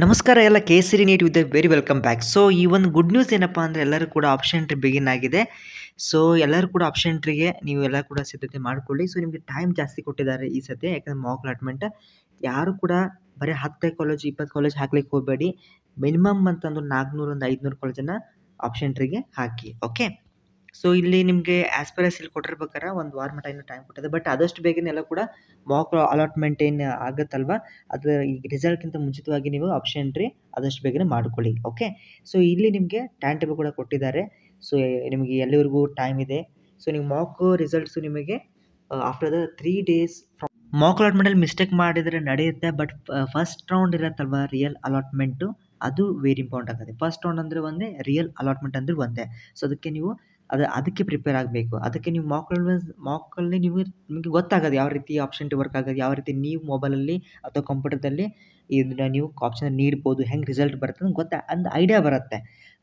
ನಮಸ್ಕಾರ ಎಲ್ಲ Kesari NEET with very welcome back. So ಈ ಒಂದು ಗುಡ್ ನ್ಯೂಸ್ ಏನಪ್ಪ ಅಂದರೆ ಎಲ್ಲರೂ ಕೂಡ ಆಪ್ಷನ್ ಎಂಟ್ರಿ ಬಿಗಿನ್ ಆಗಿದೆ. ಸೊ ಎಲ್ಲರೂ ಕೂಡ ಆಪ್ಷನ್ ಎಂಟ್ರಿಗೆ ನೀವು ಎಲ್ಲ ಕೂಡ ಸಿದ್ಧತೆ ಮಾಡಿಕೊಳ್ಳಿ. ಸೊ ನಿಮಗೆ ಟೈಮ್ ಜಾಸ್ತಿ ಕೊಟ್ಟಿದ್ದಾರೆ ಈ ಸತಿ, ಯಾಕಂದರೆ ಮಾಕ್ ಅಲಾಟ್ಮೆಂಟ್ ಯಾರು ಕೂಡ ಬರೀ 10 ಕಾಲೇಜ್ 20 ಕಾಲೇಜ್ ಹಾಕ್ಲಿಕ್ಕೆ ಹೋಗಬೇಡಿ. ಮಿನಿಮಮ್ ಅಂತಂದು 400 ಒಂದು 500 ಕಾಲೇಜನ್ನು ಆಪ್ಷನ್ ಎಂಟ್ರಿಗೆ ಹಾಕಿ. ಓಕೆ, ಸೊ ಇಲ್ಲಿ ನಿಮಗೆ ಆ್ಯಸ್ ಪರ್ ಎಸ್ ಇಲ್ಲಿ ಕೊಟ್ಟಿರ್ಬೇಕಾರೆ ಒಂದು ವಾರ ಮಟ್ಟ ಇನ್ನೂ ಟೈಮ್ ಕೊಟ್ಟಿದೆ. ಬಟ್ ಆದಷ್ಟು ಬೇಗನೆ ಎಲ್ಲ ಕೂಡ ಮಾಕ್ ಅಲಾಟ್ಮೆಂಟ್ ಏನು ಆಗುತ್ತಲ್ವ, ಅದು ಈಗ ರಿಸಲ್ಟ್ಗಿಂತ ಮುಂಚಿತವಾಗಿ ನೀವು ಆಪ್ಷನ್ ಎಂಟ್ರಿ ಆದಷ್ಟು ಬೇಗನೆ ಮಾಡಿಕೊಳ್ಳಿ. ಓಕೆ, ಸೊ ಇಲ್ಲಿ ನಿಮಗೆ ಟೈಮ್ ಟೇಬಲ್ ಕೂಡ ಕೊಟ್ಟಿದ್ದಾರೆ. ಸೊ ನಿಮಗೆ ಎಲ್ಲಿವರೆಗೂ ಟೈಮ್ ಇದೆ. ಸೊ ನೀವು ಮಾಕ್ ರಿಸಲ್ಟ್ಸು ನಿಮಗೆ after the 3 days from mock ಅಲಾಟ್ಮೆಂಟಲ್ಲಿ ಮಿಸ್ಟೇಕ್ ಮಾಡಿದರೆ ನಡೆಯುತ್ತೆ. ಬಟ್ ಫಸ್ಟ್ ರೌಂಡ್ ಇರುತ್ತಲ್ವ ರಿಯಲ್ ಅಲಾಟ್ಮೆಂಟು, ಅದು ವೆರಿ ಇಂಪಾರ್ಟೆಂಟ್ ಆಗುತ್ತೆ. ಫಸ್ಟ್ ರೌಂಡ್ ಅಂದರೆ ಒಂದೇ, ರಿಯಲ್ ಅಲಾಟ್ಮೆಂಟ್ ಅಂದರೆ ಒಂದೇ. ಸೊ ಅದಕ್ಕೆ ನೀವು ಅದಕ್ಕೆ ಪ್ರಿಪೇರ್ ಆಗಬೇಕು. ಅದಕ್ಕೆ ನೀವು ಮಾಕಲ್ಲಿ ನಿಮಗೆ ಗೊತ್ತಾಗೋದು ಯಾವ ರೀತಿ ಆಪ್ಷನ್ ವರ್ಕ್ ಆಗೋದು, ಯಾವ ರೀತಿ ನೀವು ಮೊಬೈಲಲ್ಲಿ ಅಥವಾ ಕಂಪ್ಯೂಟರ್ದಲ್ಲಿ ಇದನ್ನ ನೀವು ಆಪ್ಷನ್ ನೀಡ್ಬೋದು, ಹೆಂಗೆ ರಿಸಲ್ಟ್ ಬರುತ್ತೆ ಅಂತ ಒಂದು ಐಡಿಯಾ ಬರುತ್ತೆ.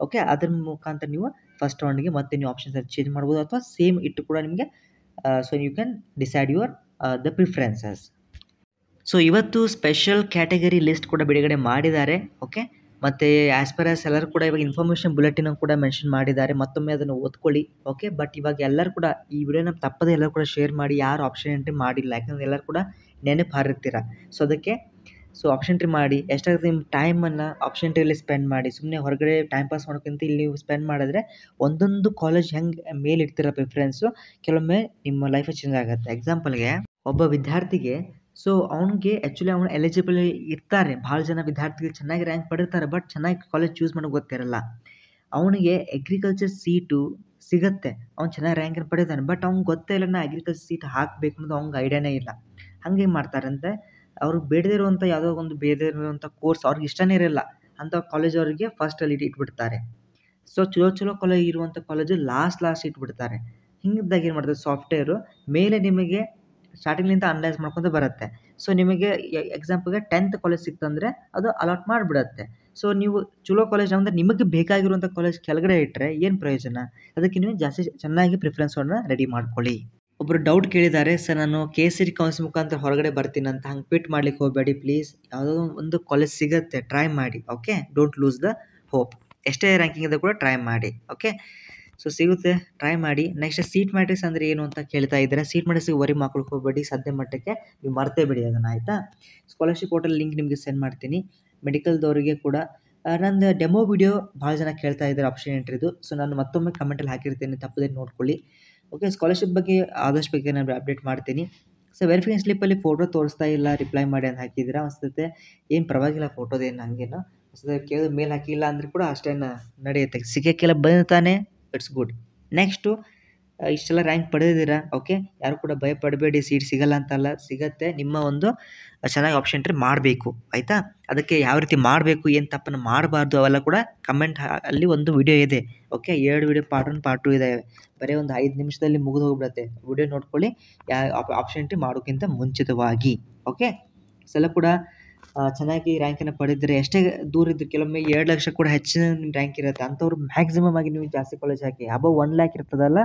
ಓಕೆ, ಅದ್ರ ಮುಖಾಂತರ ನೀವು ಫಸ್ಟ್ ರೌಂಡ್ಗೆ ಮತ್ತೆ ನೀವು ಆಪ್ಷನ್ಸ್ ಚೇಂಜ್ ಮಾಡ್ಬೋದು ಅಥವಾ ಸೇಮ್ ಇಟ್ಟು ಕೂಡ ನಿಮಗೆ so you can decide your the preferences. So ಇವತ್ತು ಸ್ಪೆಷಲ್ ಕ್ಯಾಟಗರಿ ಲಿಸ್ಟ್ ಕೂಡ ಬಿಡುಗಡೆ ಮಾಡಿದ್ದಾರೆ. ಓಕೆ, ಮತ್ತು ಆ್ಯಸ್ ಪರ್ ಆಸ್ ಎಲ್ಲರೂ ಕೂಡ ಇವಾಗ ಇನ್ಫಾರ್ಮೇಷನ್ ಬುಲೆಟಿನ್ ಕೂಡ ಮೆನ್ಷನ್ ಮಾಡಿದ್ದಾರೆ. ಮತ್ತೊಮ್ಮೆ ಅದನ್ನು ಓದ್ಕೊಳ್ಳಿ. ಓಕೆ, ಬಟ್ ಇವಾಗ ಎಲ್ಲರೂ ಕೂಡ ಈ ವಿಡಿಯೋನ ತಪ್ಪದೆ ಎಲ್ಲರೂ ಕೂಡ ಶೇರ್ ಮಾಡಿ, ಯಾರು ಆಪ್ಷನ್ ಎಂಟ್ರಿ ಮಾಡಿಲ್ಲ, ಯಾಕಂದರೆ ಎಲ್ಲರೂ ಕೂಡ ನೆನಪು ಹಾರಿರ್ತೀರ. ಸೊ ಅದಕ್ಕೆ ಆಪ್ಷನ್ ಎಂಟ್ರಿ ಮಾಡಿ. ಎಷ್ಟಾಗುತ್ತೆ ನಿಮ್ಮ ಟೈಮನ್ನು ಆಪ್ಷನ್ ಎಂಟ್ರಿಯಲ್ಲಿ ಸ್ಪೆಂಡ್ ಮಾಡಿ. ಸುಮ್ಮನೆ ಹೊರಗಡೆ ಟೈಮ್ ಪಾಸ್ ಮಾಡೋಕ್ಕಿಂತ ಇಲ್ಲಿ ನೀವು ಸ್ಪೆಂಡ್ ಮಾಡಿದ್ರೆ ಒಂದೊಂದು ಕಾಲೇಜ್ ಹೆಂಗೆ ಮೇಲೆ ಇಡ್ತೀರ ಪ್ರಿಫರೆನ್ಸು, ಕೆಲವೊಮ್ಮೆ ನಿಮ್ಮ ಲೈಫೇ ಚೇಂಜ್ ಆಗುತ್ತೆ. ಎಕ್ಸಾಂಪಲ್ಗೆ ಒಬ್ಬ ವಿದ್ಯಾರ್ಥಿಗೆ ಸೊ ಅವ್ನಿಗೆ ಆ್ಯಕ್ಚುಲಿ ಅವ್ನು ಎಲಿಜಿಬಲ್ ಇರ್ತಾರೆ. ಭಾಳ ಜನ ವಿದ್ಯಾರ್ಥಿಗಳು ಚೆನ್ನಾಗಿ ರ್ಯಾಂಕ್ ಪಡಿರ್ತಾರೆ, ಬಟ್ ಚೆನ್ನಾಗಿ ಕಾಲೇಜ್ ಚೂಸ್ ಮಾಡೋಕೆ ಗೊತ್ತಿರಲ್ಲ. ಅವನಿಗೆ ಅಗ್ರಿಕಲ್ಚರ್ ಸೀಟು ಸಿಗುತ್ತೆ, ಅವ್ನು ಚೆನ್ನಾಗಿ ರ್ಯಾಂಕನ್ನು ಪಡಿತಾನೆ, ಬಟ್ ಅವ್ನಿಗೆ ಗೊತ್ತೇ ಇಲ್ಲ ನಾ ಅಗ್ರಿಕಲ್ಚರ್ ಸೀಟ್ ಹಾಕಬೇಕು ಅನ್ನೋದು ಅವ್ನಿಗೆ ಐಡಿಯಾನೇ ಇಲ್ಲ. ಹಂಗೆ ಮಾಡ್ತಾರಂತೆ, ಅವರು ಬೇಡದೇ ಇರುವಂಥ ಯಾವುದೋ ಒಂದು ಬೇಡದೇ ಇರುವಂಥ ಕೋರ್ಸ್ ಅವ್ರಿಗೆ ಇಷ್ಟನೇ ಇರಲ್ಲ ಅಂಥ ಕಾಲೇಜ್ ಅವರಿಗೆ ಫಸ್ಟಲ್ಲಿ ಇಟ್ಬಿಡ್ತಾರೆ. ಸೊ ಚಲೋ ಕಾಲೇಜ್ ಇರುವಂಥ ಕಾಲೇಜು ಲಾಸ್ಟ್ ಇಟ್ಬಿಡ್ತಾರೆ. ಹಿಂಗಿದ್ದಾಗ ಏನು ಮಾಡ್ತಾರೆ, ಸಾಫ್ಟ್ವೇರು ಮೇಲೆ ನಿಮಗೆ ಸ್ಟಾರ್ಟಿಂಗ್ಲಿಂದ ಅನಲೈಸ್ ಮಾಡ್ಕೊತ ಬರುತ್ತೆ. ಸೊ ನಿಮಗೆ ಎಕ್ಸಾಂಪಲ್ಗೆ 10th ಕಾಲೇಜ್ ಸಿಕ್ತಂದರೆ ಅದು ಅಲಾಟ್ ಮಾಡಿಬಿಡತ್ತೆ. ಸೊ ನೀವು ಚಲೋ ಕಾಲೇಜ್ ಅಂದರೆ ನಿಮಗೆ ಬೇಕಾಗಿರುವಂಥ ಕಾಲೇಜ್ ಕೆಳಗಡೆ ಇಟ್ಟರೆ ಏನು ಪ್ರಯೋಜನ. ಅದಕ್ಕೆ ನೀವು ಜಾಸ್ತಿ ಚೆನ್ನಾಗಿ ಪ್ರಿಫರೆನ್ಸನ್ನು ರೆಡಿ ಮಾಡ್ಕೊಳ್ಳಿ. ಒಬ್ಬರು ಡೌಟ್ ಕೇಳಿದ್ದಾರೆ, ಸರ್ ನಾನು ಕೇಸರಿ ಕೌನ್ಸಿಲ್ ಮುಖಾಂತರ ಹೊರಗಡೆ ಬರ್ತೀನಿ ಅಂತ, ಹಂಗೆ ಕ್ವಿಟ್ ಮಾಡ್ಲಿಕ್ಕೆ ಹೋಗಬೇಡಿ ಪ್ಲೀಸ್. ಯಾವುದೋ ಒಂದು ಕಾಲೇಜ್ ಸಿಗುತ್ತೆ, ಟ್ರೈ ಮಾಡಿ. Okay, don't lose the hope. ಎಷ್ಟೇ ರ್ಯಾಂಕಿಂಗ್ ಇದೆ ಕೂಡ ಟ್ರೈ ಮಾಡಿ. ಓಕೆ, ಸೊ ಸಿಗುತ್ತೆ, ಟ್ರೈ ಮಾಡಿ. ನೆಕ್ಸ್ಟ್ ಸೀಟ್ ಮ್ಯಾಟ್ರಿಕ್ಸ್ ಅಂದರೆ ಏನು ಅಂತ ಕೇಳ್ತಾ ಇದ್ದಾರೆ. ಸೀಟ್ ಮ್ಯಾಟ್ರಿಕ್ಸಿಗೆ ವರಿ ಮಾಡ್ಕೊಳಕ್ಕೆ ಹೋಗಬೇಡಿ, ಸದ್ಯ ಮಟ್ಟಕ್ಕೆ ನೀವು ಮರ್ತೇ ಬಿಡಿ ಅದನ್ನು, ಆಯಿತಾ. ಸ್ಕಾಲರ್ಶಿಪ್ ಪೋರ್ಟಲ್ ಲಿಂಕ್ ನಿಮಗೆ ಸೆಂಡ್ ಮಾಡ್ತೀನಿ. ಮೆಡಿಕಲ್ದವರಿಗೆ ಕೂಡ ನಂದು ಡೆಮೋ ವಿಡಿಯೋ ಭಾಳ ಜನ ಕೇಳ್ತಾ ಇದ್ದಾರೆ ಆಪ್ಷನ್ ಎಂಟ್ರಿದು. ಸೊ ನಾನು ಮತ್ತೊಮ್ಮೆ ಕಮೆಂಟಲ್ಲಿ ಹಾಕಿರ್ತೀನಿ, ತಪ್ಪದೇ ನೋಡ್ಕೊಳ್ಳಿ. ಓಕೆ, ಸ್ಕಾಲರ್ಶಿಪ್ ಬಗ್ಗೆ ಆದಷ್ಟು ಬಗ್ಗೆ ನಾನು ಅಪ್ಡೇಟ್ ಮಾಡ್ತೀನಿ. ಸೊ ವೆರಿಫಿಕೇಷನ್ ಸ್ಲಿಪ್ಪಲ್ಲಿ ಫೋಟೋ ತೋರಿಸ್ತಾ ಇಲ್ಲ, ರಿಪ್ಲೈ ಮಾಡಿ ಅಂತ ಹಾಕಿದ್ದೀರಾ. ಅನಿಸುತ್ತೆ ಏನು ಪರವಾಗಿಲ್ಲ, ಫೋಟೋದೇನು ಹಂಗೇನು ಅನಿಸುತ್ತೆ. ಕೇಳಿದ ಮೇಲೆ ಹಾಕಿಲ್ಲ ಅಂದರೆ ಕೂಡ ಅಷ್ಟೇನು ನಡೆಯುತ್ತೆ, ಸಿಗೋಕ್ಕೆಲ್ಲ ಬಂತಾನೆ, ಇಟ್ಸ್ ಗುಡ್. ನೆಕ್ಸ್ಟು ಇಷ್ಟೆಲ್ಲ ರ್ಯಾಂಕ್ ಪಡೆದಿದ್ದೀರಾ. ಓಕೆ, ಯಾರು ಕೂಡ ಭಯ ಪಡಬೇಡಿ, ಸೀಟ್ ಸಿಗಲ್ಲ ಅಂತಲ್ಲ, ಸಿಗತ್ತೆ. ನಿಮ್ಮ ಒಂದು ಚೆನ್ನಾಗಿ ಆಪ್ಷನ್ ಎಂಟ್ರಿ ಮಾಡಬೇಕು, ಆಯಿತಾ. ಅದಕ್ಕೆ ಯಾವ ರೀತಿ ಮಾಡಬೇಕು, ಏನು ತಪ್ಪನ್ನು ಮಾಡಬಾರ್ದು ಅವೆಲ್ಲ ಕೂಡ ಕಮೆಂಟ್ ಅಲ್ಲಿ ಒಂದು ವಿಡಿಯೋ ಇದೆ. ಓಕೆ, 2 ವಿಡಿಯೋ ಪಾರ್ಟ್ 1 ಪಾರ್ಟ್ 2 ಇದ್ದಾವೆ. ಬರೀ ಒಂದು 5 ನಿಮಿಷದಲ್ಲಿ ಮುಗಿದು ಹೋಗ್ಬಿಡುತ್ತೆ. ವಿಡಿಯೋ ನೋಡ್ಕೊಳ್ಳಿ, ಆಪ್ಷನ್ ಎಂಟ್ರಿ ಮಾಡೋಕ್ಕಿಂತ ಮುಂಚಿತವಾಗಿ. ಓಕೆ, ಸಲ ಕೂಡ ಚೆನ್ನಾಗಿ ರ್ಯಾಂಕನ್ನು ಪಡೆದಿದ್ರೆ, ಎಷ್ಟೇ ದೂರ ಇದ್ದರೆ ಕೆಲವೊಮ್ಮೆ 2 ಲಕ್ಷ ಕೂಡ ಹೆಚ್ಚಿನ ನಿಮ್ಮ ರ್ಯಾಂಕ್ ಇರುತ್ತೆ. ಅಂಥವ್ರು ಮ್ಯಾಕ್ಸಿಮಮ್ ಆಗಿ ನೀವು ಜಾಸ್ತಿ ಕಾಲೇಜ್ ಹಾಕಿ. ಅಬೌವ್ 1 lakh ಇರ್ತದಲ್ಲ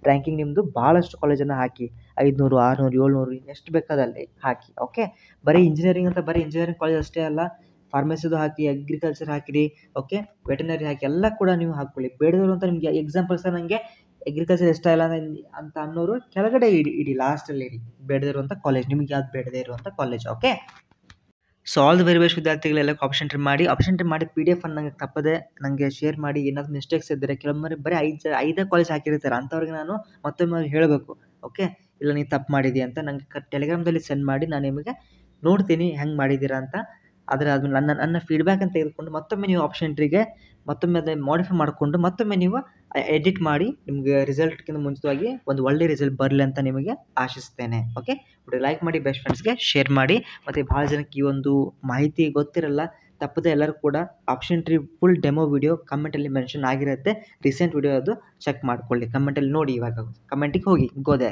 ರ್ಯಾಂಕಿಂಗ್ ನಿಮ್ಮದು, ಭಾಳಷ್ಟು ಕಾಲೇಜನ್ನು ಹಾಕಿ. 500 600 700 ಎಷ್ಟು ಬೇಕಾದಲ್ಲಿ ಹಾಕಿ. ಓಕೆ, ಬರೀ ಇಂಜಿನಿಯರಿಂಗ್ ಅಂತ ಬರೀ ಇಂಜಿನಿಯರಿಂಗ್ ಕಾಲೇಜ್ ಅಷ್ಟೇ ಅಲ್ಲ, ಫಾರ್ಮಸಿದು ಹಾಕಿ, ಅಗ್ರಿಕಲ್ಚರ್ ಹಾಕಿರಿ. ಓಕೆ, ವೆಟನರಿ ಹಾಕಿ, ಎಲ್ಲ ಕೂಡ ನೀವು ಹಾಕ್ಕೊಳ್ಳಿ. ಬೇಡದವರು ಅಂತ ನಿಮಗೆ ಎಕ್ಸಾಂಪಲ್ ಸರ್ ನನಗೆ ಅಗ್ರಿಕಲ್ಚರ್ ಇಷ್ಟ ಇಲ್ಲ ಅಂತ ಅನ್ನೋರು ಕೆಳಗಡೆ ಇಡಿ ಲಾಸ್ಟಲ್ಲಿ ಇಡಿ ಬೇಡದಿರುವಂಥ ಕಾಲೇಜ್, ನಿಮಗೆ ಯಾವ್ದು ಬೇಡದೇ ಇರುವಂಥ college. Okay, so all the very best ವಿದ್ಯಾರ್ಥಿಗಳೆಲ್ಲ ಆಪ್ಷನ್ ಎಂಟ್ರಿ ಮಾಡಿ. ಆಪ್ಷನ್ ಎಂಟ್ರಿ ಮಾಡಿ PDF ಅನ್ನು ನನಗೆ ತಪ್ಪದೆ ನನಗೆ ಶೇರ್ ಮಾಡಿ. ಏನಾದರೂ ಮಿಸ್ಟೇಕ್ಸ್ ಇದ್ದರೆ ಕೆಲವೊಮ್ಮೆ ಬರೀ 5 ಕಾಲೇಜ್ ಹಾಕಿರ್ತಾರೆ, ಅಂಥವ್ರಿಗೆ ನಾನು ಮತ್ತೊಮ್ಮೆ ಹೇಳಬೇಕು. ಓಕೆ, ಇಲ್ಲ ನೀವು ತಪ್ಪು ಮಾಡಿದ್ದೀಯ ಅಂತ ನನಗೆ ಟೆಲಿಗ್ರಾಮ್ದಲ್ಲಿ ಸೆಂಡ್ ಮಾಡಿ, ನಾನು ನಿಮಗೆ ನೋಡ್ತೀನಿ ಹೆಂಗೆ ಮಾಡಿದ್ದೀರಾ ಅಂತ. ಆದಮೇಲೆ ನನ್ನ ಫೀಡ್ಬ್ಯಾಕ್ ಅಂತ ತೆಗೆದುಕೊಂಡು ಮತ್ತೊಮ್ಮೆ ನೀವು ಆಪ್ಷನ್ ಎಂಟ್ರಿಗೆ ಮತ್ತೊಮ್ಮೆ ಅದನ್ನು ಮಾಡಿಫೈ ಮಾಡಿಕೊಂಡು ಮತ್ತೊಮ್ಮೆ ನೀವು ಎಡಿಟ್ ಮಾಡಿ ನಿಮಗೆ ರಿಸಲ್ಟ್ಗಿಂತ ಮುಂಚಿತವಾಗಿ ಒಂದು ಒಳ್ಳೆ ರಿಸಲ್ಟ್ ಬರಲಿ ಅಂತ ನಿಮಗೆ ಆಶಿಸ್ತೇನೆ. ಓಕೆ, ವಿಡಿಯೋ ಲೈಕ್ ಮಾಡಿ, ಬೆಸ್ಟ್ ಫ್ರೆಂಡ್ಸ್ಗೆ ಶೇರ್ ಮಾಡಿ. ಮತ್ತು ಭಾಳ ಜನಕ್ಕೆ ಈ ಒಂದು ಮಾಹಿತಿ ಗೊತ್ತಿರಲ್ಲ, ತಪ್ಪದೆ ಎಲ್ಲರೂ ಕೂಡ option entry full demo video ಕಮೆಂಟಲ್ಲಿ ಮೆನ್ಷನ್ ಆಗಿರುತ್ತೆ. ರೀಸೆಂಟ್ ವಿಡಿಯೋ ಅದು ಚೆಕ್ ಮಾಡ್ಕೊಳ್ಳಿ, ಕಮೆಂಟಲ್ಲಿ ನೋಡಿ. ಇವಾಗ ಕಮೆಂಟಿಗೆ ಹೋಗಿ ಗೋದೆ.